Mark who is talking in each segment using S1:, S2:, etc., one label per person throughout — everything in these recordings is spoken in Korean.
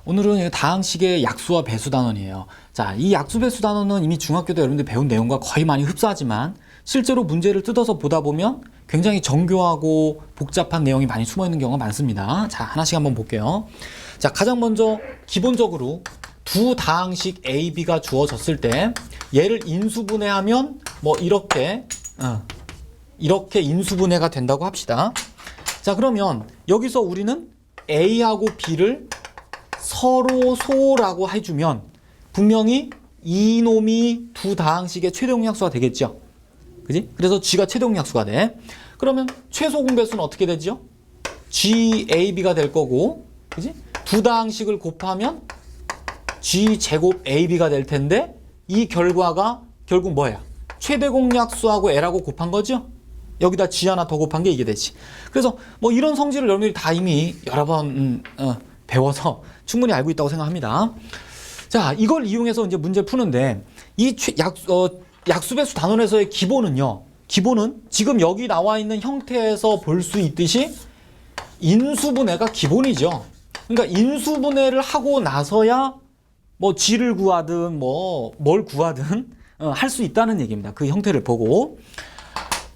S1: 오늘은 다항식의 약수와 배수 단원이에요. 자, 이 약수 배수 단원은 이미 중학교 때 여러분들 배운 내용과 거의 많이 흡사하지만 실제로 문제를 뜯어서 보다 보면 굉장히 정교하고 복잡한 내용이 많이 숨어 있는 경우가 많습니다. 자, 하나씩 한번 볼게요. 자, 가장 먼저 기본적으로 두 다항식 A, B가 주어졌을 때 얘를 인수분해하면 뭐 이렇게 인수분해가 된다고 합시다. 자, 그러면 여기서 우리는 A하고 B를 서로 소라고 해주면 분명히 이놈이 두 다항식의 최대 공약수가 되겠죠. 그지? 그래서 G가 최대 공약수가 돼. 그러면 최소 공배수는 어떻게 되죠? GAB가 될 거고, 그지? 두 다항식을 곱하면 G 제곱 AB가 될 텐데 이 결과가 결국 뭐야? 최대 공약수하고 L하고 곱한 거죠? 여기다 G 하나 더 곱한 게 이게 되지. 그래서 뭐 이런 성질을 여러분들이 다 이미 여러 번 배워서 충분히 알고 있다고 생각합니다. 자, 이걸 이용해서 이제 문제 푸는데 이 약수배수 단원에서의 기본은요. 기본은 지금 여기 나와 있는 형태에서 볼 수 있듯이 인수분해가 기본이죠. 그러니까 인수분해를 하고 나서야 뭐 G를 구하든 뭐 뭘 구하든 할 수 있다는 얘기입니다. 그 형태를 보고.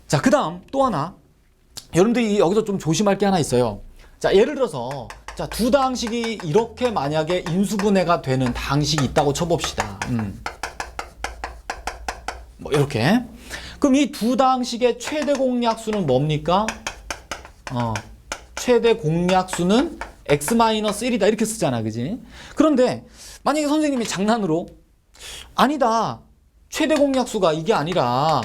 S1: 자, 그 다음 또 하나. 여러분들이 여기서 좀 조심할 게 하나 있어요. 자, 예를 들어서 자, 두 다항식이 이렇게 만약에 인수분해가 되는 다항식이 있다고 쳐봅시다. 뭐 이렇게. 그럼 이 두 다항식의 최대 공약수는 뭡니까? 최대 공약수는 x-1이다 이렇게 쓰잖아, 그지? 그런데 만약에 선생님이 장난으로 아니다, 최대 공약수가 이게 아니라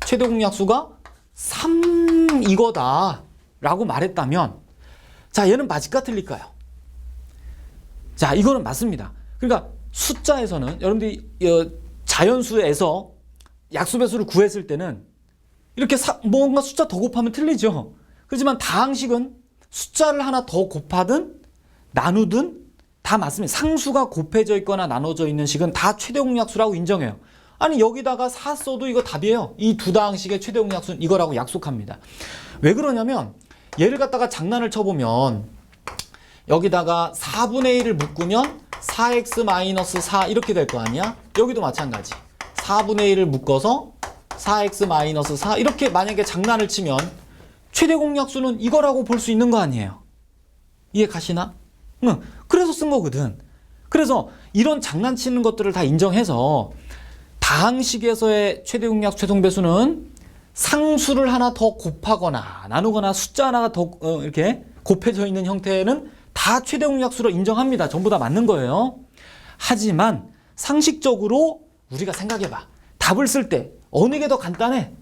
S1: 최대 공약수가 3 이거다 라고 말했다면, 자, 얘는 맞을까 틀릴까요? 자, 이거는 맞습니다. 그러니까 숫자에서는 여러분들이 자연수에서 약수배수를 구했을 때는 이렇게 뭔가 숫자 더 곱하면 틀리죠. 그렇지만 다항식은 숫자를 하나 더 곱하든 나누든 다 맞습니다. 상수가 곱해져 있거나 나눠져 있는 식은 다 최대 공약수라고 인정해요. 아니, 여기다가 4 써도 이거 답이에요. 이 두 다항식의 최대 공약수는 이거라고 약속합니다. 왜 그러냐면 얘를 갖다가 장난을 쳐보면 여기다가 4분의 1을 묶으면 4x-4 이렇게 될 거 아니야? 여기도 마찬가지. 4분의 1을 묶어서 4x-4 이렇게 만약에 장난을 치면 최대 공약수는 이거라고 볼 수 있는 거 아니에요? 이해 가시나? 응. 그래서 쓴 거거든. 그래서 이런 장난치는 것들을 다 인정해서 다항식에서의 최대 공약수 최소 배수는 상수를 하나 더 곱하거나 나누거나 숫자 하나가 더 이렇게 곱해져 있는 형태는 다 최대 공약수로 인정합니다. 전부 다 맞는 거예요. 하지만 상식적으로 우리가 생각해봐. 답을 쓸 때 어느 게 더 간단해?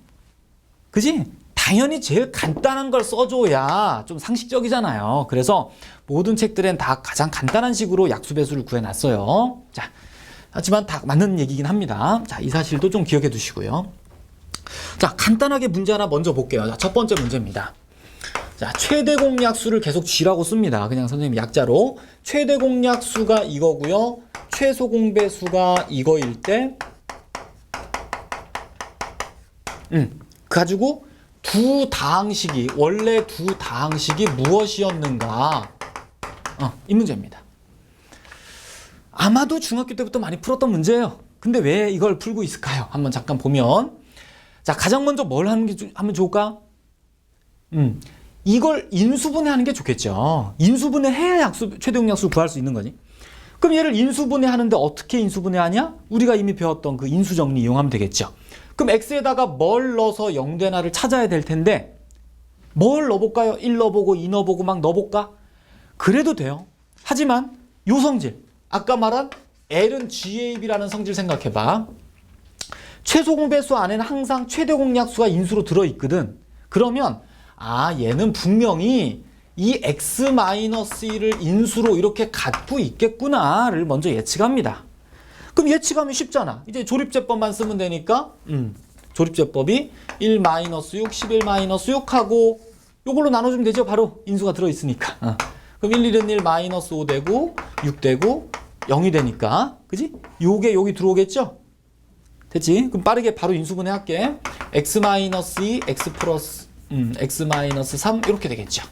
S1: 그지? 당연히 제일 간단한 걸 써줘야 좀 상식적이잖아요. 그래서 모든 책들엔 다 가장 간단한 식으로 약수배수를 구해놨어요. 자, 하지만 다 맞는 얘기긴 합니다. 자, 이 사실도 좀 기억해 두시고요. 자, 간단하게 문제 하나 먼저 볼게요. 자, 첫 번째 문제입니다. 자, 최대 공약수를 계속 G라고 씁니다. 그냥 선생님 약자로. 최대 공약수가 이거고요. 최소 공배수가 이거일 때 가지고 두 다항식이 원래 두 다항식이 무엇이었는가? 이 문제입니다. 아마도 중학교 때부터 많이 풀었던 문제예요. 근데 왜 이걸 풀고 있을까요? 한번 잠깐 보면, 자, 가장 먼저 뭘 하면 좋을까? 이걸 인수분해하는 게 좋겠죠. 인수분해해야 최대 공약수 구할 수 있는 거지. 그럼 얘를 인수분해하는데 어떻게 인수분해하냐? 우리가 이미 배웠던 그 인수정리 이용하면 되겠죠. 그럼 x에다가 뭘 넣어서 0되나를 찾아야 될 텐데 뭘 넣어볼까요? 1 넣어보고 2 넣어보고 막 넣어볼까? 그래도 돼요. 하지만 요 성질, 아까 말한 L은 GAB라는 성질 생각해봐. 최소 공배수 안에는 항상 최대 공약수가 인수로 들어있거든. 그러면 얘는 분명히 이 x-1을 인수로 이렇게 갖고 있겠구나를 먼저 예측합니다. 그럼 예측하면 쉽잖아. 이제 조립제법만 쓰면 되니까 조립제법이 1-6, 11-6 하고 요걸로 나눠주면 되죠. 바로 인수가 들어있으니까. 그럼 1, 1은 1, -5 되고 6 되고 0이 되니까, 그지? 요게 여기 들어오겠죠? 됐지? 그럼 빠르게 바로 인수분해 할게. x-2, x+, x-3 이렇게 되겠죠.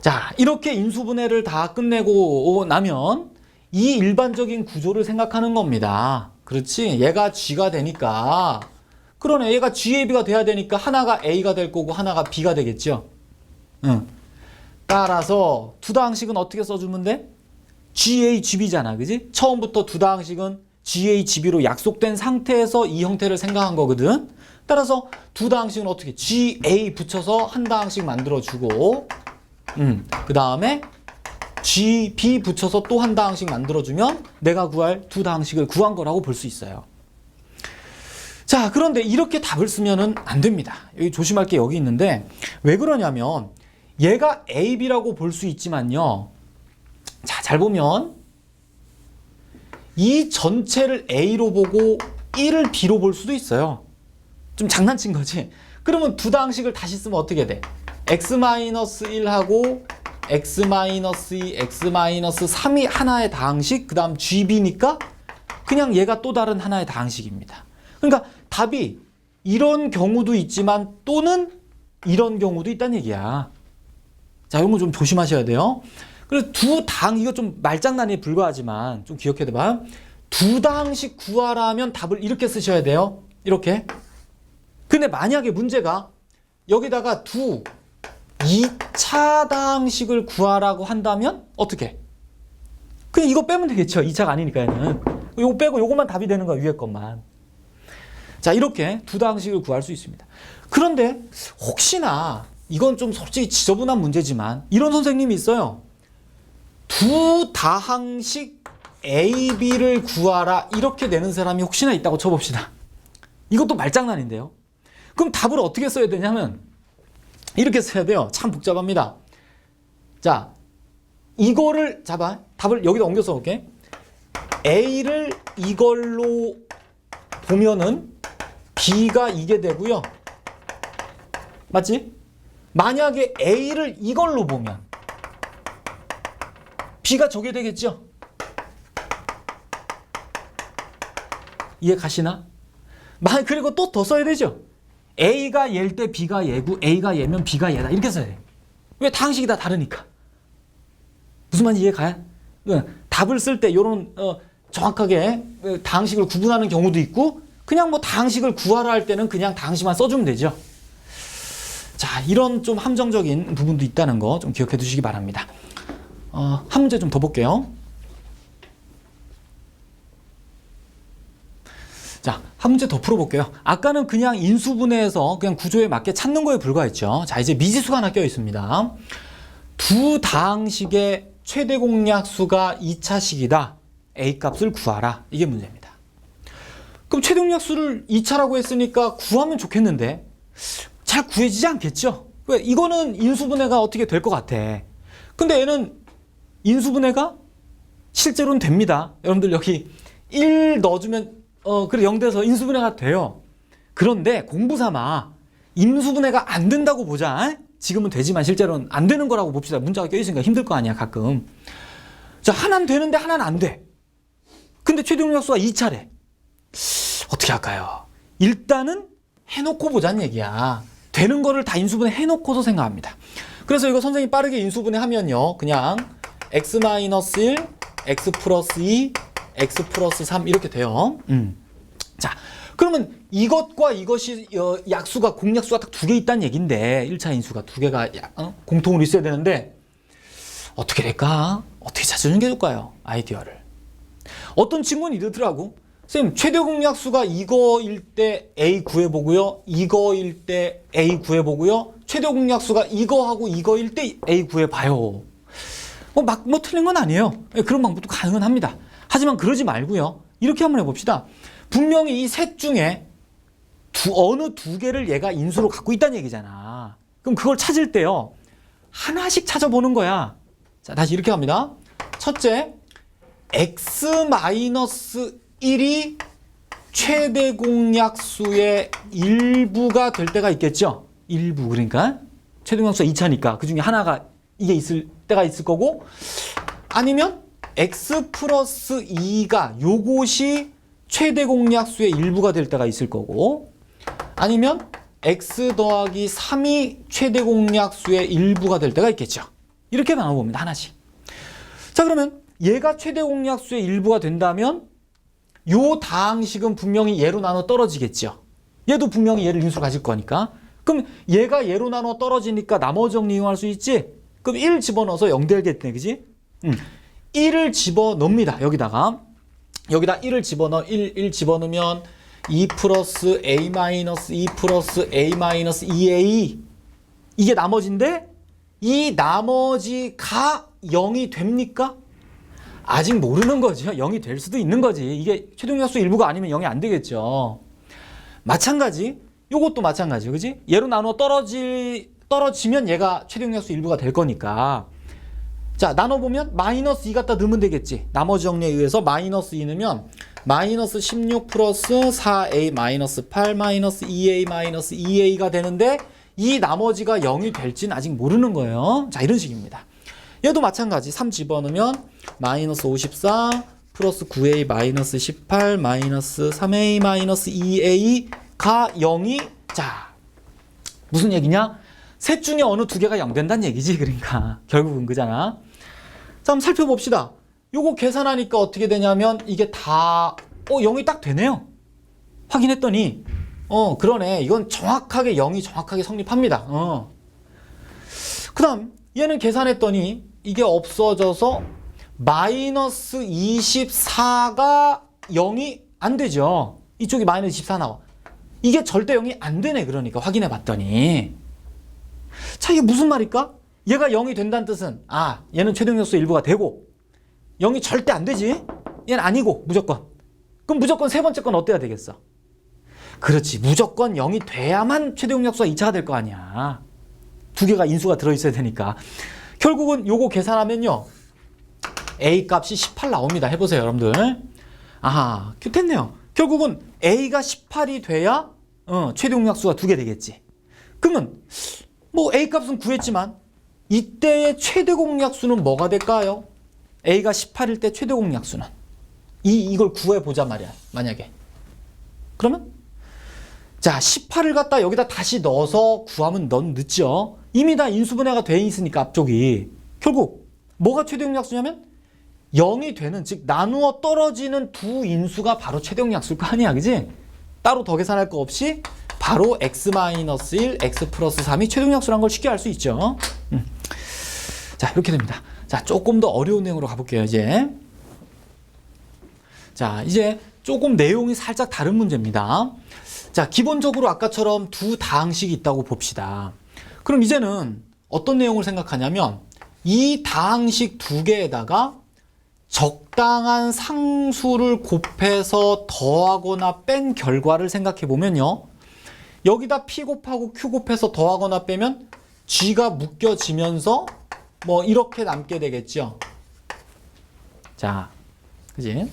S1: 자, 이렇게 인수분해를 다 끝내고 나면 이 일반적인 구조를 생각하는 겁니다. 그렇지? 얘가 G가 되니까, 그러네. 얘가 G의 B가 돼야 되니까 하나가 A가 될 거고 하나가 B가 되겠죠. 응. 따라서 두 다항식은 어떻게 써주면 돼? GA, GB잖아. 그지? 처음부터 두 다항식은 GA, GB로 약속된 상태에서 이 형태를 생각한 거거든. 따라서 두 다항식은 어떻게? GA 붙여서 한 다항식 만들어주고, 그 다음에 GB 붙여서 또 한 다항식 만들어주면 내가 구할 두 다항식을 구한 거라고 볼 수 있어요. 자, 그런데 이렇게 답을 쓰면은 안 됩니다. 여기 조심할 게 여기 있는데, 왜 그러냐면 얘가 A, B라고 볼 수 있지만요. 자, 잘 보면 이 전체를 A로 보고 1을 B로 볼 수도 있어요. 좀 장난친 거지. 그러면 두 다항식을 다시 쓰면 어떻게 돼? x-1하고 x-2, x-3이 하나의 다항식, 그 다음 GB니까 그냥 얘가 또 다른 하나의 다항식입니다. 그러니까 답이 이런 경우도 있지만 또는 이런 경우도 있다는 얘기야. 자, 이런 거 좀 조심하셔야 돼요. 그래서 두 다항, 이거 좀 말장난에 불과하지만 좀 기억해야 봐. 두 다항식 구하라면 답을 이렇게 쓰셔야 돼요. 이렇게. 근데 만약에 문제가 여기다가 두 2차 다항식을 구하라고 한다면 어떻게? 그냥 이거 빼면 되겠죠. 2차가 아니니까 얘는. 이거 빼고 이것만 답이 되는 거야. 위에 것만. 자, 이렇게 두 다항식을 구할 수 있습니다. 그런데 혹시나 이건 좀 솔직히 지저분한 문제지만 이런 선생님이 있어요. 두 다항식 A, B를 구하라 이렇게 내는 사람이 혹시나 있다고 쳐봅시다. 이것도 말장난인데요. 그럼 답을 어떻게 써야 되냐면 이렇게 써야 돼요. 참 복잡합니다. 자, 이거를 잡아. 답을 여기다 옮겨서 볼게. A를 이걸로 보면은 B가 이게 되고요. 맞지? 만약에 A를 이걸로 보면 B가 저게 되겠죠? 이해 가시나? 그리고 또 더 써야 되죠? A가 얘일 때 B가 얘고 A가 얘면 B가 얘다. 이렇게 써야 돼. 왜? 다항식이 다 다르니까. 무슨 말인지 이해 가요? 답을 쓸 때 이런 정확하게 다항식을 구분하는 경우도 있고 그냥 뭐 다항식을 구하라 할 때는 그냥 다항식만 써주면 되죠. 자, 이런 좀 함정적인 부분도 있다는 거 좀 기억해 두시기 바랍니다. 한 문제 좀 더 볼게요. 자, 한 문제 더 풀어볼게요. 아까는 그냥 인수분해해서 그냥 구조에 맞게 찾는 거에 불과했죠. 자, 이제 미지수가 하나 껴 있습니다. 두 다항식의 최대 공약수가 2차식이다. A 값을 구하라. 이게 문제입니다. 그럼 최대 공약수를 2차라고 했으니까 구하면 좋겠는데 잘 구해지지 않겠죠? 왜? 이거는 인수분해가 어떻게 될 것 같아. 근데 얘는 인수분해가 실제로는 됩니다. 여러분들 여기 1 넣어주면 그래 0 돼서 인수분해가 돼요. 그런데 공부 삼아 인수분해가 안 된다고 보자. 지금은 되지만 실제로는 안 되는 거라고 봅시다. 문자가 껴있으니까 힘들 거 아니야 가끔. 자, 하나는 되는데 하나는 안 돼. 근데 최대 공약수가 2차래. 어떻게 할까요? 일단은 해놓고 보자는 얘기야. 되는 거를 다 인수분해 해놓고서 생각합니다. 그래서 이거 선생님이 빠르게 인수분해 하면요. 그냥 x-1, x 플러스 2, x 플러스 3 이렇게 돼요. 자, 그러면 이것과 이것이 약수가 공약수가 딱 두 개 있다는 얘긴데 1차 인수가 두 개가 공통으로 있어야 되는데 어떻게 될까? 어떻게 찾아주는 게 좋을까요? 아이디어를. 어떤 친구는 이러더라고. 선생님, 최대 공약수가 이거일 때 A 구해보고요. 이거일 때 A 구해보고요. 최대 공약수가 이거하고 이거일 때 A 구해봐요. 뭐 틀린 건 아니에요. 그런 방법도 가능은 합니다. 하지만 그러지 말고요. 이렇게 한번 해봅시다. 분명히 이 셋 중에 어느 두 개를 얘가 인수로 갖고 있다는 얘기잖아. 그럼 그걸 찾을 때요. 하나씩 찾아보는 거야. 자, 다시 이렇게 합니다. 첫째, x-1이 최대 공약수의 일부가 될 때가 있겠죠. 일부, 그러니까 최대 공약수가 2차니까 그 중에 하나가 이게 있을 때가 있을 거고, 아니면 x 플러스 2가 요것이 최대 공약수의 일부가 될 때가 있을 거고, 아니면 x 더하기 3이 최대 공약수의 일부가 될 때가 있겠죠. 이렇게 나눠봅니다. 하나씩. 자, 그러면 얘가 최대 공약수의 일부가 된다면 요 다항식은 분명히 얘로 나눠 떨어지겠죠. 얘도 분명히 얘를 인수로 가질 거니까. 그럼 얘가 얘로 나눠 떨어지니까 나머지 정리 이용할 수 있지? 그럼 1 집어넣어서 0 되겠네, 그지? 1을 집어넣습니다. 여기다 1을 집어넣어. 1 집어넣으면 2 플러스 a 마이너스 2 플러스 a 마이너스 2a. 이게 나머지인데 이 나머지가 0이 됩니까? 아직 모르는 거죠. 0이 될 수도 있는 거지. 이게 최대공약수 일부가 아니면 0이 안 되겠죠. 마찬가지. 요것도 마찬가지. 그지? 얘로 나눠 떨어지면 얘가 최대공약수 일부가 될 거니까. 자, 나눠보면 마이너스 2 갖다 넣으면 되겠지. 나머지 정리에 의해서 마이너스 2 넣으면 마이너스 16 플러스 4a 마이너스 8 마이너스 2a 마이너스 2a가 되는데 이 나머지가 0이 될지는 아직 모르는 거예요. 자, 이런 식입니다. 얘도 마찬가지. 3 집어넣으면 마이너스 54 플러스 9a 마이너스 18 마이너스 3a 마이너스 2a가 0이 자 무슨 얘기냐? 셋 중에 어느 두 개가 0 된다는 얘기지. 그러니까 결국은 그잖아. 자, 한번 살펴봅시다. 요거 계산하니까 어떻게 되냐면 이게 다 0이 딱 되네요. 확인했더니 그러네. 이건 정확하게 0이 정확하게 성립합니다. 그 다음 얘는 계산했더니 이게 없어져서 마이너스 24가 0이 안 되죠. 이쪽이 마이너스 24 나와. 이게 절대 0이 안 되네. 그러니까 확인해 봤더니 자, 이게 무슨 말일까? 얘가 0이 된다는 뜻은 얘는 최대공약수 일부가 되고 0이 절대 안 되지. 얘는 아니고 무조건. 그럼 무조건 세 번째 건 어때야 되겠어? 그렇지. 무조건 0이 돼야만 최대공약수가 2차가 될 거 아니야. 두 개가 인수가 들어있어야 되니까. 결국은 요거 계산하면요. A 값이 18 나옵니다. 해보세요, 여러분들. 됐네요. 결국은 A가 18이 돼야 최대공약수가 두 개 되겠지. 그러면 뭐 A 값은 구했지만 이때의 최대공약수는 뭐가 될까요? A가 18일 때 최대공약수는 이걸 구해보자 말이야. 만약에. 그러면 자, 18을 갖다 여기다 다시 넣어서 구하면 넌 늦죠. 이미 다 인수분해가 돼 있으니까 앞쪽이. 결국 뭐가 최대공약수냐면 0이 되는, 즉 나누어 떨어지는 두 인수가 바로 최대공약수일 거 아니야. 그지? 따로 더 계산할 거 없이 바로 x-1, x 플러스 3이 최대공약수라는 걸 쉽게 알 수 있죠. 자, 이렇게 됩니다. 자, 조금 더 어려운 내용으로 가볼게요, 이제. 자, 이제 조금 내용이 살짝 다른 문제입니다. 자, 기본적으로 아까처럼 두 다항식이 있다고 봅시다. 그럼 이제는 어떤 내용을 생각하냐면 이 다항식 두 개에다가 적당한 상수를 곱해서 더하거나 뺀 결과를 생각해 보면요. 여기다 P 곱하고 Q 곱해서 더하거나 빼면 G가 묶여지면서 뭐 이렇게 남게 되겠죠. 자, 그지?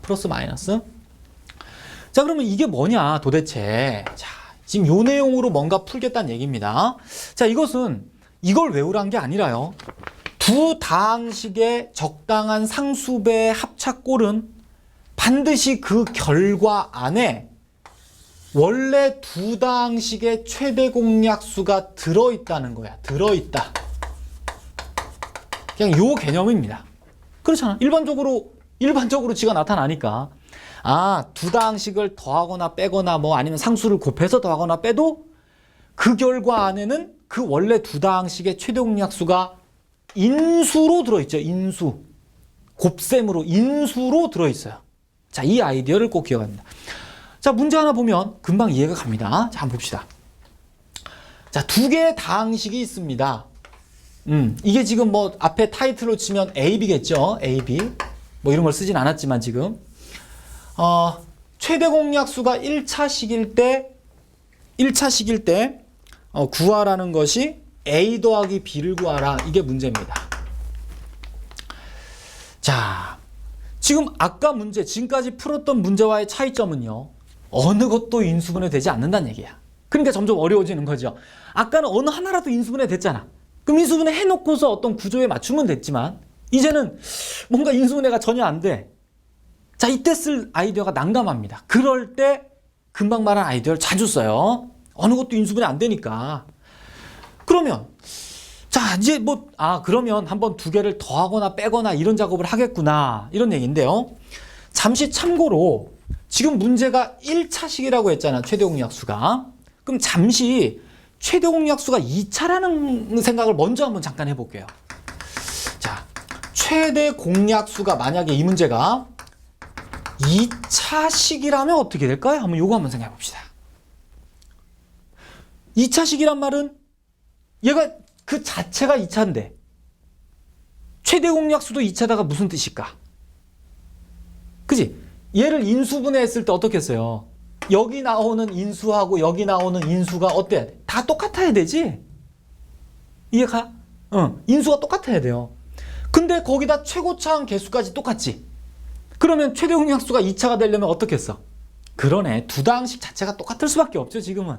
S1: 플러스 마이너스. 자, 그러면 이게 뭐냐 도대체. 자, 지금 요 내용으로 뭔가 풀겠다는 얘기입니다. 자, 이것은 이걸 외우란 게 아니라요. 두 다항식의 적당한 상수배의 합차꼴은 반드시 그 결과 안에 원래 두 다항식의 최대 공약수가 들어있다는 거야. 들어있다. 그냥 요 개념입니다. 그렇잖아. 일반적으로 지가 나타나니까. 두 다항식을 더하거나 빼거나 뭐 아니면 상수를 곱해서 더하거나 빼도 그 결과 안에는 그 원래 두 다항식의 최대 공약수가 인수로 들어있죠. 인수. 곱셈으로 인수로 들어있어요. 자, 이 아이디어를 꼭 기억합니다. 자, 문제 하나 보면 금방 이해가 갑니다. 자, 한번 봅시다. 자, 두 개의 다항식이 있습니다. 이게 지금 뭐 앞에 타이틀로 치면 AB겠죠. AB. 뭐 이런 걸 쓰진 않았지만 지금. 최대 공약수가 1차식일 때 구하라는 것이 A 더하기 B를 구하라. 이게 문제입니다. 자, 지금 아까 문제, 지금까지 풀었던 문제와의 차이점은요. 어느 것도 인수분해 되지 않는다는 얘기야. 그러니까 점점 어려워지는 거죠. 아까는 어느 하나라도 인수분해 됐잖아. 그럼 인수분해 해놓고서 어떤 구조에 맞추면 됐지만 이제는 뭔가 인수분해가 전혀 안 돼. 자, 이때 쓸 아이디어가 난감합니다. 그럴 때 금방 말한 아이디어를 자주 써요. 어느 것도 인수분해 안 되니까. 그러면 자, 이제 그러면 한번 두 개를 더하거나 빼거나 이런 작업을 하겠구나. 이런 얘기인데요. 잠시 참고로 지금 문제가 1차식이라고 했잖아. 최대 공약수가. 그럼 잠시 최대 공약수가 2차라는 생각을 먼저 한번 잠깐 해볼게요. 자, 최대 공약수가 만약에 이 문제가 2차식이라면 어떻게 될까요? 한번 요거 한번 생각해 봅시다. 2차식이란 말은 얘가 그 자체가 2차인데 최대 공약수도 2차다가 무슨 뜻일까? 그지? 얘를 인수분해했을 때 어떻게 했어요? 여기 나오는 인수하고 여기 나오는 인수가 어때야 돼? 다 똑같아야 되지? 이해가? 인수가 똑같아야 돼요. 근데 거기다 최고차항 개수까지 똑같지? 그러면 최대 공약수가 2차가 되려면 어떻게 했어? 그러네. 두 다항식 자체가 똑같을 수밖에 없죠, 지금은.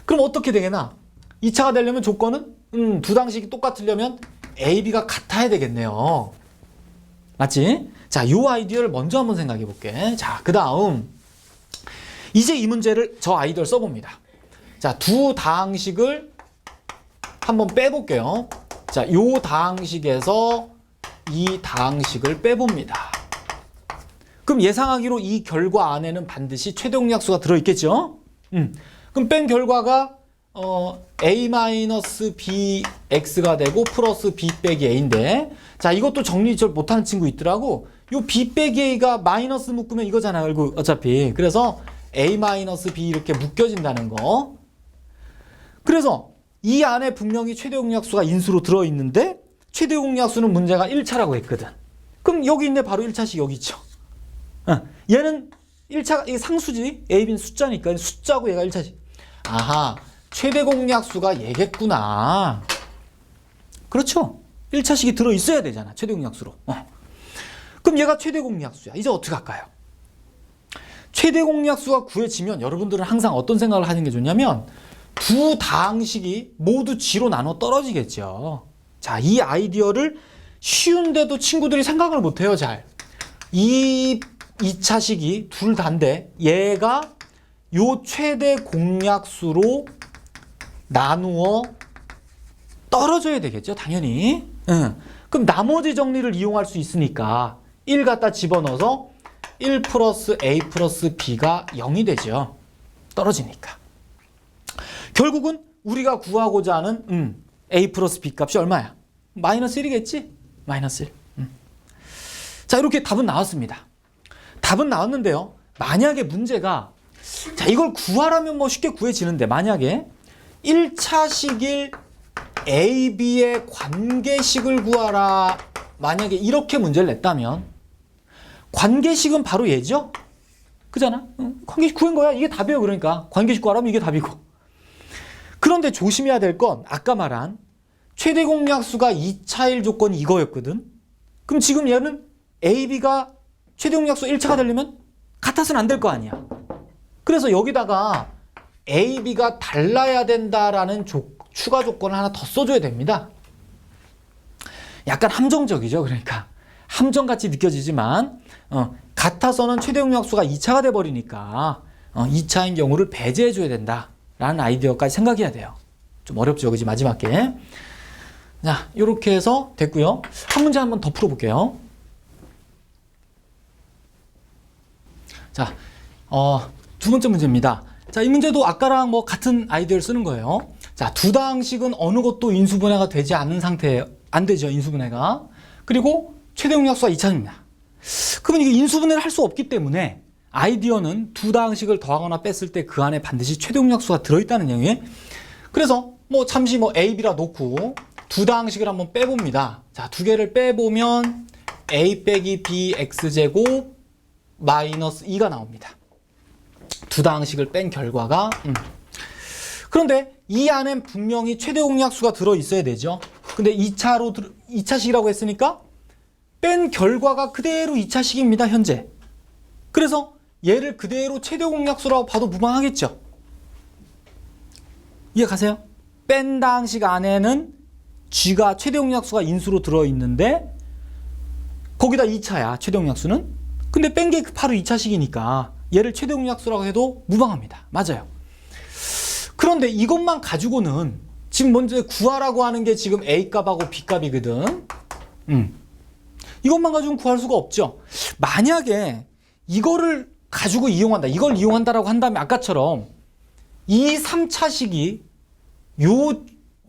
S1: 그럼 어떻게 되겠나? 2차가 되려면 조건은 두 다항식이 똑같으려면 A, B가 같아야 되겠네요. 맞지? 자, 요 아이디어를 먼저 한번 생각해 볼게. 자, 그 다음 이제 이 문제를 저 아이디어를 써봅니다. 자, 두 다항식을 한번 빼볼게요. 자, 요 다항식에서 이 다항식을 빼봅니다. 그럼 예상하기로 이 결과 안에는 반드시 최대 공약수가 들어있겠죠? 그럼 뺀 결과가 a-bx가 되고 플러스 b 빼기 a인데, 자, 이것도 정리 잘 못하는 친구 있더라고. 요 b 빼기 a가 마이너스 묶으면 이거잖아요, 어차피. 그래서 a-b 이렇게 묶여진다는 거. 그래서 이 안에 분명히 최대 공약수가 인수로 들어있는데 최대 공약수는 문제가 1차라고 했거든. 그럼 여기 있네. 바로 1차식 여기 있죠. 얘는 1차, 이게 상수지. A, B는 숫자니까 숫자고 얘가 1차식. 아하, 최대 공약수가 얘겠구나. 그렇죠. 1차식이 들어있어야 되잖아. 최대 공약수로. 그럼 얘가 최대 공약수야. 이제 어떻게 할까요? 최대 공약수가 구해지면 여러분들은 항상 어떤 생각을 하는 게 좋냐면 두 다항식이 모두 G로 나눠 떨어지겠죠. 자, 이 아이디어를 쉬운데도 친구들이 생각을 못해요. 잘. 이 2차식이 둘 다인데 얘가 요 최대 공약수로 나누어 떨어져야 되겠죠. 당연히. 그럼 나머지 정리를 이용할 수 있으니까 1 갖다 집어넣어서 1 플러스 a 플러스 b가 0이 되죠. 떨어지니까. 결국은 우리가 구하고자 하는 a 플러스 b 값이 얼마야? 마이너스 1이겠지? 마이너스 1. 자, 이렇게 답은 나왔습니다. 답은 나왔는데요. 만약에 문제가, 자, 이걸 구하라면 뭐 쉽게 구해지는데, 만약에 1차식일 A, B의 관계식을 구하라. 만약에 이렇게 문제를 냈다면, 관계식은 바로 얘죠? 그잖아? 관계식 구한 거야. 이게 답이에요. 그러니까. 관계식 구하라면 이게 답이고. 그런데 조심해야 될 건, 아까 말한 최대 공약수가 2차일 조건이 이거였거든? 그럼 지금 얘는 A, B가 최대 공약수 1차가 되려면 같아서는 안 될 거 아니야. 그래서 여기다가 A, B가 달라야 된다라는 추가 조건을 하나 더 써줘야 됩니다. 약간 함정적이죠. 그러니까 함정같이 느껴지지만 같아서는 최대 공약수가 2차가 돼버리니까 2차인 경우를 배제해줘야 된다라는 아이디어까지 생각해야 돼요. 좀 어렵죠. 그지? 마지막에. 자, 이렇게 해서 됐고요. 한 문제 한번 더 풀어볼게요. 자, 두 번째 문제입니다. 자, 이 문제도 아까랑 뭐 같은 아이디어를 쓰는 거예요. 자, 두 다항식은 어느 것도 인수분해가 되지 않는 상태에 안 되죠. 인수분해가. 그리고 최대 공약수가 2차입니다. 그러면 이게 인수분해를 할 수 없기 때문에 아이디어는 두 다항식을 더하거나 뺐을 때 그 안에 반드시 최대 공약수가 들어있다는 얘기. 그래서 뭐 잠시 뭐 A, B라 놓고 두 다항식을 한번 빼봅니다. 자, 두 개를 빼보면 A 빼기 B X제곱 마이너스 2가 나옵니다. 두 다항식을 뺀 결과가 그런데 이 안엔 분명히 최대 공약수가 들어있어야 되죠. 근데 2차식이라고 했으니까 뺀 결과가 그대로 2차식입니다. 현재. 그래서 얘를 그대로 최대 공약수라고 봐도 무방하겠죠. 이해가세요? 뺀 다항식 안에는 G가 최대 공약수가 인수로 들어있는데 거기다 2차야. 최대 공약수는. 근데 뺀 게 바로 2차식이니까 얘를 최대 공약수라고 해도 무방합니다. 맞아요. 그런데 이것만 가지고는 지금 먼저 구하라고 하는 게 지금 A 값하고 B 값이거든. 이것만 가지고는 구할 수가 없죠. 만약에 이거를 가지고 이용한다, 이걸 이용한다라고 한다면 아까처럼 이 3차식이 요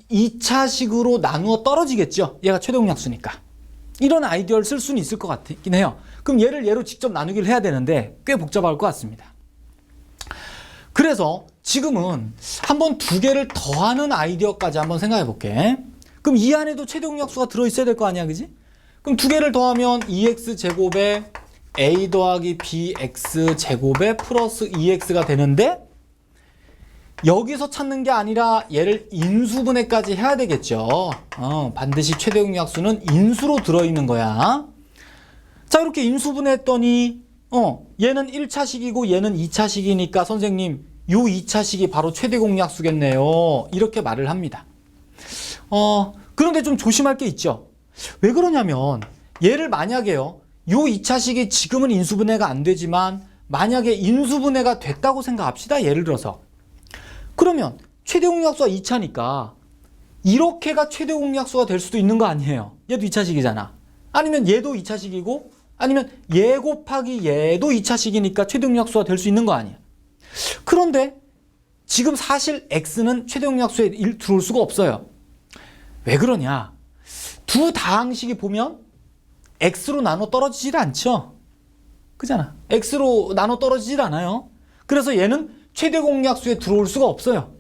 S1: 2차식으로 나누어 떨어지겠죠. 얘가 최대공약수니까. 이런 아이디어를 쓸 수는 있을 것 같긴 해요. 그럼 얘를 얘로 직접 나누기를 해야 되는데 꽤 복잡할 것 같습니다. 그래서 지금은 한번 두 개를 더하는 아이디어까지 한번 생각해 볼게. 그럼 이 안에도 최대공약수가 들어있어야 될 거 아니야, 그지? 그럼 두 개를 더하면 2x제곱에 a 더하기 bx제곱에 플러스 2x가 되는데 여기서 찾는 게 아니라 얘를 인수분해까지 해야 되겠죠. 반드시 최대공약수는 인수로 들어있는 거야. 자, 이렇게 인수분해했더니 얘는 1차식이고 얘는 2차식이니까 선생님 요 2차식이 바로 최대공약수겠네요. 이렇게 말을 합니다. 그런데 좀 조심할 게 있죠. 왜 그러냐면 얘를 만약에요, 요 2차식이 지금은 인수분해가 안 되지만 만약에 인수분해가 됐다고 생각합시다. 예를 들어서. 그러면 최대공약수가 2차니까 이렇게가 최대공약수가 될 수도 있는 거 아니에요. 얘도 2차식이잖아. 아니면 얘도 2차식이고 아니면 얘 곱하기 얘도 2차식이니까 최대공약수가 될 수 있는 거 아니야. 그런데 지금 사실 x는 최대공약수에 들어올 수가 없어요. 왜 그러냐? 두 다항식이 보면 x로 나눠 떨어지질 않죠. 그잖아. x로 나눠 떨어지질 않아요. 그래서 얘는 최대공약수에 들어올 수가 없어요.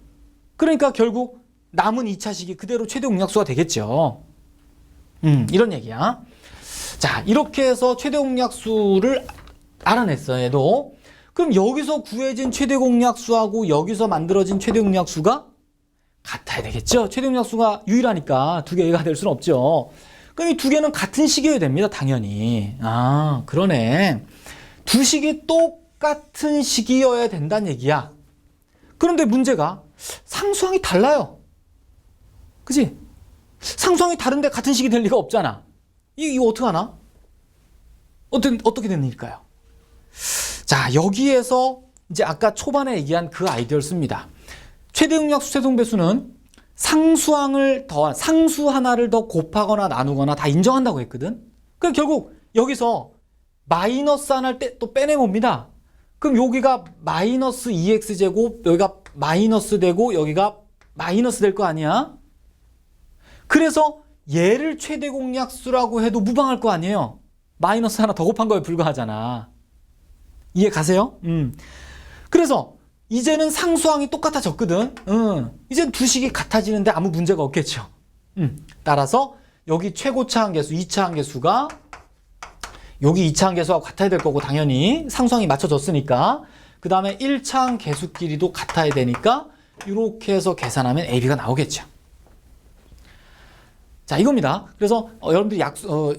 S1: 그러니까 결국 남은 2차식이 그대로 최대공약수가 되겠죠. 이런 얘기야. 자, 이렇게 해서 최대공약수를 알아냈어요. 얘도. 그럼 여기서 구해진 최대공약수하고 여기서 만들어진 최대공약수가 같아야 되겠죠. 최대공약수가 유일하니까 두 개가 될 수는 없죠. 그럼 이 두 개는 같은 식이어야 됩니다. 당연히. 아, 그러네. 두 식이 똑같은 식이어야 된다는 얘기야. 그런데 문제가 상수항이 달라요. 그치? 상수항이 다른데 같은 식이 될 리가 없잖아. 이거 어떡하나? 어떻게 된 일일까요? 자, 여기에서 이제 아까 초반에 얘기한 그 아이디어를 씁니다. 최대응약수 최대응배수는 상수 하나를 더 곱하거나 나누거나 다 인정한다고 했거든. 그럼 결국 여기서 마이너스 하나를 또 빼내봅니다. 그럼 여기가 마이너스 2x제곱, 여기가 마이너스 되고 여기가 마이너스 될 거 아니야? 그래서 얘를 최대공약수라고 해도 무방할 거 아니에요. 마이너스 하나 더 곱한 거에 불과하잖아. 이해 가세요? 그래서 이제는 상수항이 똑같아졌거든. 이젠 두 식이 같아지는데 아무 문제가 없겠죠. 따라서 여기 최고차항계수, 2차항계수가 여기 2차항계수하고 같아야 될 거고 당연히 상수항이 맞춰졌으니까 그 다음에 1차항계수끼리도 같아야 되니까 이렇게 해서 계산하면 AB가 나오겠죠. 자, 이겁니다. 그래서 여러분들이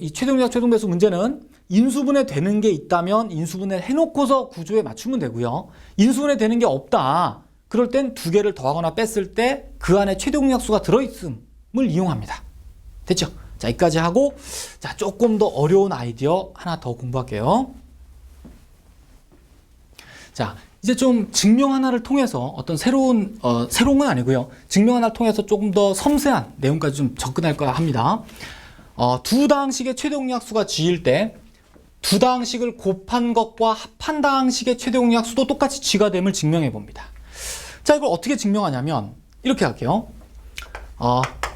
S1: 이 최대공약 최대배수 문제는 인수분해 되는 게 있다면 인수분해 해놓고서 구조에 맞추면 되고요. 인수분해 되는 게 없다. 그럴 땐 두 개를 더하거나 뺐을 때 그 안에 최대공약수가 들어있음을 이용합니다. 됐죠? 자, 여기까지 하고 자, 조금 더 어려운 아이디어 하나 더 공부할게요. 자, 이제 좀 증명 하나를 통해서 어떤 새로운 건 아니고요. 증명 하나를 통해서 조금 더 섬세한 내용까지 좀 접근할 거야 합니다. 두 다항식의 최대공약수가 G일 때 두 다항식을 곱한 것과 합한 다항식의 최대공약수도 똑같이 G가 됨을 증명해 봅니다. 자, 이걸 어떻게 증명하냐면 이렇게 할게요.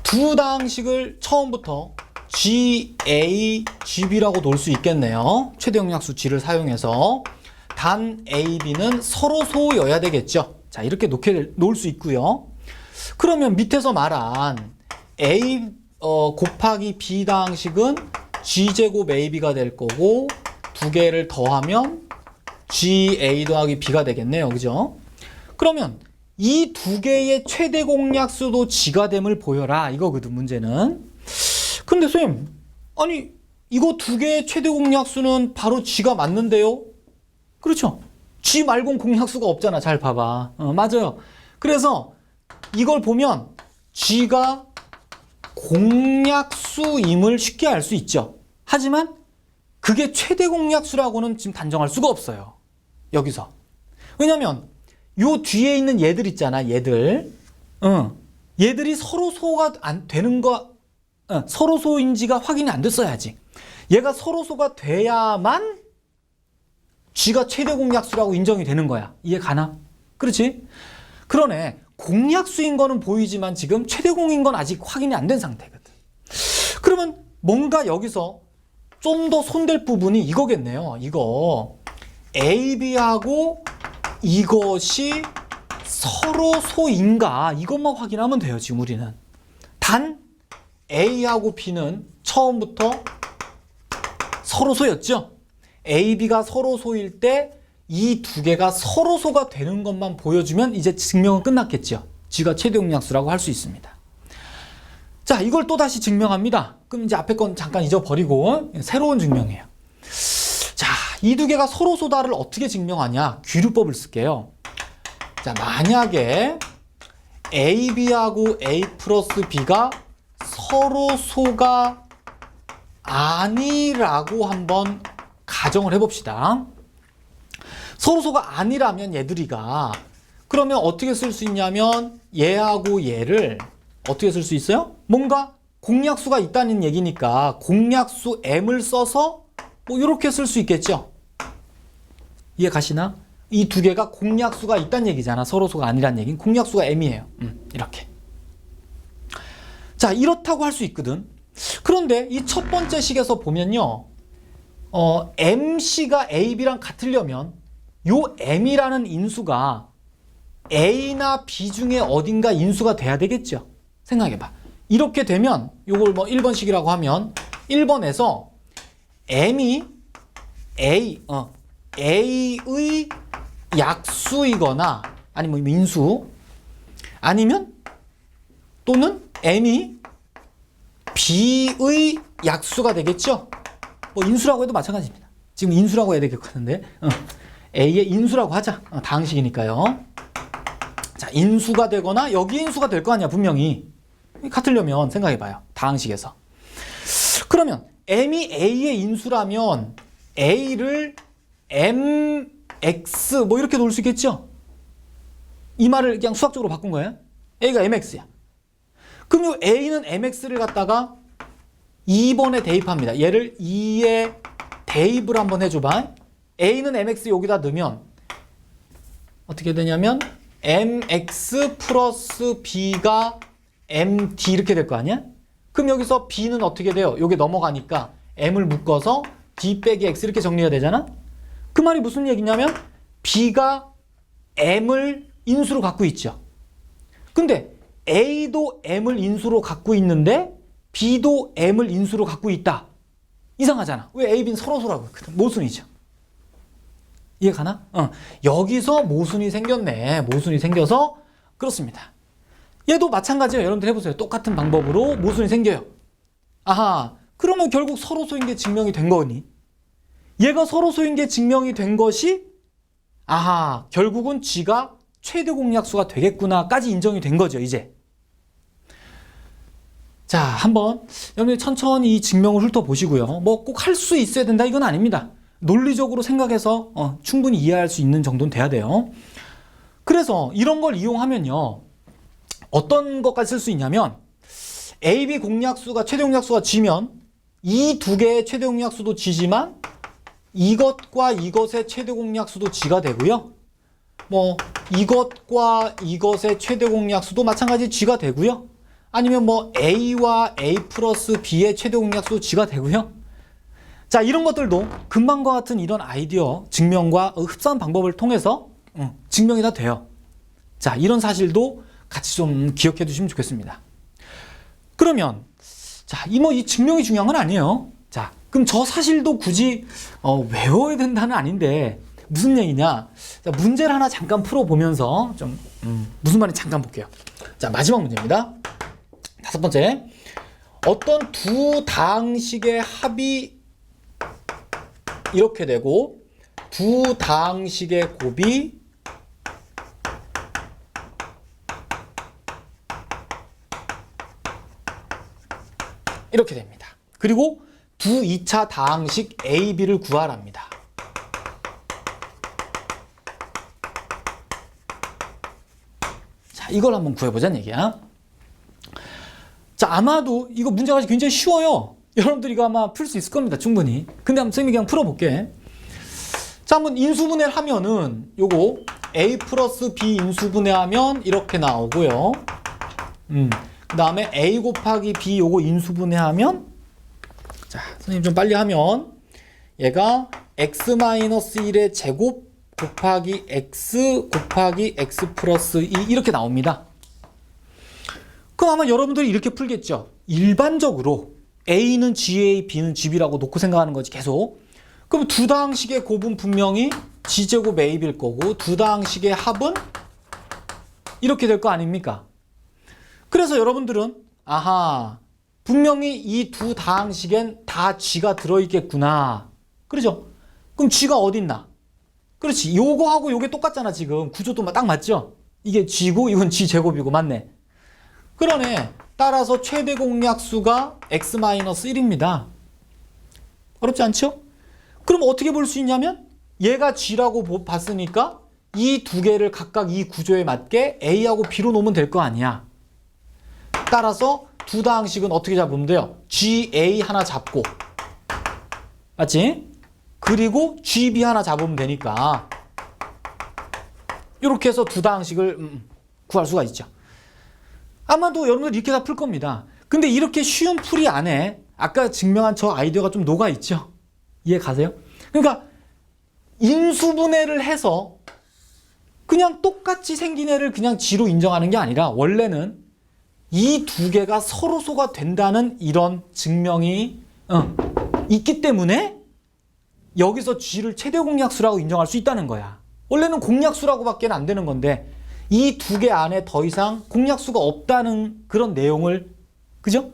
S1: 두 다항식을 처음부터 GA, GB라고 놓을 수 있겠네요. 최대공약수 G를 사용해서 단 A, B는 서로 소여야 되겠죠. 자, 이렇게 놓을 수 있고요. 그러면 밑에서 말한 A 곱하기 B 다항식은 G제곱 AB가 될 거고 두 개를 더하면 GA 더하기 B가 되겠네요. 그죠? 그러면 이 두 개의 최대 공약수도 G가 됨을 보여라. 이거거든, 문제는. 근데 쌤, 아니 이거 두 개의 최대 공약수는 바로 G가 맞는데요? 그렇죠? G 말고는 공약수가 없잖아. 잘 봐봐. 맞아요. 그래서 이걸 보면 G가 공약수임을 쉽게 알 수 있죠. 하지만 그게 최대 공약수라고는 지금 단정할 수가 없어요. 여기서. 왜냐면 요 뒤에 있는 얘들 있잖아. 얘들. 얘들이 서로 소가 안 되는 서로 소인지가 확인이 안 됐어야지. 얘가 서로 소가 돼야만 G가 최대 공약수라고 인정이 되는 거야. 이해 가나? 그렇지? 그러네. 공약수인 거는 보이지만 지금 최대공인 건 아직 확인이 안 된 상태거든. 그러면 뭔가 여기서 좀 더 손댈 부분이 이거겠네요. 이거 AB하고 이것이 서로 소인가 이것만 확인하면 돼요. 지금 우리는 단 A하고 B는 처음부터 서로 소였죠. AB가 서로 소일 때 이 두 개가 서로 소가 되는 것만 보여주면 이제 증명은 끝났겠죠. G가 최대 공약수라고 할 수 있습니다. 자, 이걸 또 다시 증명합니다. 그럼 이제 앞에 건 잠깐 잊어버리고 새로운 증명이에요. 자, 이 두 개가 서로 소다를 어떻게 증명하냐? 귀류법을 쓸게요. 자, 만약에 AB하고 A 플러스 B가 서로 소가 아니라고 한번 가정을 해봅시다. 서로 소가 아니라면 얘들이가 그러면 어떻게 쓸 수 있냐면 얘하고 얘를 어떻게 쓸 수 있어요? 뭔가 공약수가 있다는 얘기니까 공약수 M을 써서 뭐 이렇게 쓸 수 있겠죠. 이해 가시나? 이 두 개가 공약수가 있다는 얘기잖아. 서로 소가 아니란 얘기는 공약수가 M이에요. 이렇게. 자, 이렇다고 할 수 있거든. 그런데 이 첫 번째 식에서 보면요. MC가 AB랑 같으려면 요 M이라는 인수가 A나 B 중에 어딘가 인수가 돼야 되겠죠. 생각해봐. 이렇게 되면 요걸 뭐 1번식이라고 하면 1번에서 M이 A의 약수이거나 아니면 인수 아니면 또는 M이 B의 약수가 되겠죠. 뭐 인수라고 해도 마찬가지입니다. 지금 인수라고 해야 되겠는데 A의 인수라고 하자. 다항식이니까요. 자, 인수가 되거나 여기 인수가 될 거 아니야 분명히. 같으려면 생각해봐요. 다항식에서. 그러면 M이 A의 인수라면 A를 MX 뭐 이렇게 놓을 수 있겠죠? 이 말을 그냥 수학적으로 바꾼 거예요. A가 MX야. 그럼 요 A는 MX를 갖다가 2번에 대입합니다. 얘를 2에 대입을 한번 해줘봐. A는 MX 여기다 넣으면 어떻게 되냐면 MX 플러스 B가 MD 이렇게 될 거 아니야? 그럼 여기서 B는 어떻게 돼요? 여기 넘어가니까 M을 묶어서 D 빼기 X 이렇게 정리해야 되잖아? 그 말이 무슨 얘기냐면 B가 M을 인수로 갖고 있죠. 근데 A도 M을 인수로 갖고 있는데 B도 M을 인수로 갖고 있다. 이상하잖아. 왜 A, B는 서로서라고 했거든. 모순이죠. 이해 가나? 여기서 모순이 생겼네. 모순이 생겨서 그렇습니다. 얘도 마찬가지예요. 여러분들 해보세요. 똑같은 방법으로 모순이 생겨요. 아하, 그러면 결국 서로소인 게 증명이 된 거니? 얘가 서로소인 게 증명이 된 것이 아하, 결국은 G가 최대 공약수가 되겠구나까지 인정이 된 거죠. 이제. 자, 한번 여러분들 천천히 이 증명을 훑어보시고요. 뭐 꼭 할 수 있어야 된다 이건 아닙니다. 논리적으로 생각해서 충분히 이해할 수 있는 정도는 돼야 돼요. 그래서 이런 걸 이용하면요. 어떤 것까지 쓸 수 있냐면 AB 공약수가 최대 공약수가 G면 이 두 개의 최대 공약수도 G지만 이것과 이것의 최대 공약수도 G가 되고요. 뭐 이것과 이것의 최대 공약수도 마찬가지 G가 되고요. 아니면 뭐 A와 A 플러스 B의 최대 공약수도 G가 되고요. 자, 이런 것들도 금방과 같은 이런 아이디어 증명과 흡사한 방법을 통해서 증명이 다 돼요. 자, 이런 사실도 같이 좀 기억해 두시면 좋겠습니다. 그러면 자, 이 증명이 중요한 건 아니에요. 자, 그럼 저 사실도 굳이 외워야 된다는 아닌데 무슨 얘기냐? 자, 문제를 하나 잠깐 풀어보면서 좀 무슨 말인지 잠깐 볼게요. 자, 마지막 문제입니다. 5번째. 어떤 두 다항식의 합이 이렇게 되고 두 다항식의 곱이 이렇게 됩니다. 그리고 두 2차 다항식 A, B를 구하랍니다. 자, 이걸 한번 구해보자는 얘기야. 자, 아마도 이거 문제가 굉장히 쉬워요. 여러분들 이거 아마 풀 수 있을 겁니다. 충분히. 근데 한번 선생님이 그냥 풀어볼게. 자, 한번 인수분해를 하면은 요거 A 플러스 B 인수분해하면 이렇게 나오고요. 그 다음에 A 곱하기 B 요거 인수분해하면, 자, 선생님 좀 빨리 하면 얘가 x-1의 제곱 곱하기 x 곱하기 x 플러스 2 이렇게 나옵니다. 그럼 아마 여러분들이 이렇게 풀겠죠. 일반적으로 A는 GA, B는 GB라고 놓고 생각하는 거지 계속. 그럼 두 다항식의 곱은 분명히 G제곱 AB일 거고 두 다항식의 합은 이렇게 될 거 아닙니까? 그래서 여러분들은 아하, 분명히 이 두 다항식엔 다 G가 들어있겠구나. 그러죠? 그럼 G가 어딨나? 그렇지. 요거하고 요게 똑같잖아 지금. 구조도 딱 맞죠? 이게 G고 이건 G제곱이고 맞네. 그러네. 따라서 최대 공약수가 x-1입니다. 어렵지 않죠? 그럼 어떻게 볼 수 있냐면 얘가 G라고 봤으니까 이 두 개를 각각 이 구조에 맞게 A하고 B로 놓으면 될 거 아니야. 따라서 두 다항식은 어떻게 잡으면 돼요? GA 하나 잡고, 맞지? 그리고 GB 하나 잡으면 되니까 이렇게 해서 두 다항식을 구할 수가 있죠. 아마도 여러분들 이렇게 다 풀 겁니다. 근데 이렇게 쉬운 풀이 안에 아까 증명한 저 아이디어가 좀 녹아있죠? 이해 가세요? 그러니까 인수분해를 해서 그냥 똑같이 생긴 애를 그냥 G로 인정하는 게 아니라 원래는 이 두 개가 서로소가 된다는 이런 증명이 있기 때문에 여기서 G를 최대 공약수라고 인정할 수 있다는 거야. 원래는 공약수라고 밖에 안 되는 건데 이 두 개 안에 더 이상 공약수가 없다는 그런 내용을, 그죠?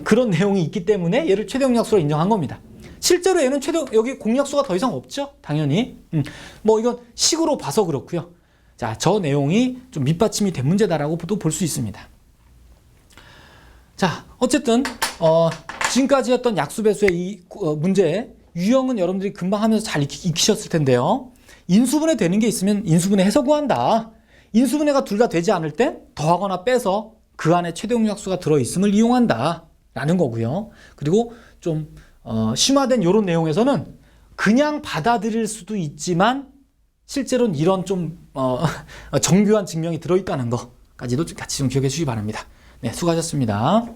S1: 그런 내용이 있기 때문에 얘를 최대 공약수로 인정한 겁니다. 실제로 얘는 여기 공약수가 더 이상 없죠? 당연히. 뭐 이건 식으로 봐서 그렇고요. 자, 저 내용이 좀 밑받침이 된 문제다라고도 볼 수 있습니다. 자, 어쨌든 지금까지 했던 약수배수의 이 문제 유형은 여러분들이 금방 하면서 잘 익히셨을 텐데요. 인수분해 되는 게 있으면 인수분해 해서 구한다. 인수분해가 둘 다 되지 않을 때 더하거나 빼서 그 안에 최대 공약수가 들어있음을 이용한다 라는 거고요. 그리고 좀 심화된 이런 내용에서는 그냥 받아들일 수도 있지만 실제로는 이런 좀 정교한 증명이 들어있다는 거까지도 같이 좀 기억해 주시기 바랍니다. 네, 수고하셨습니다.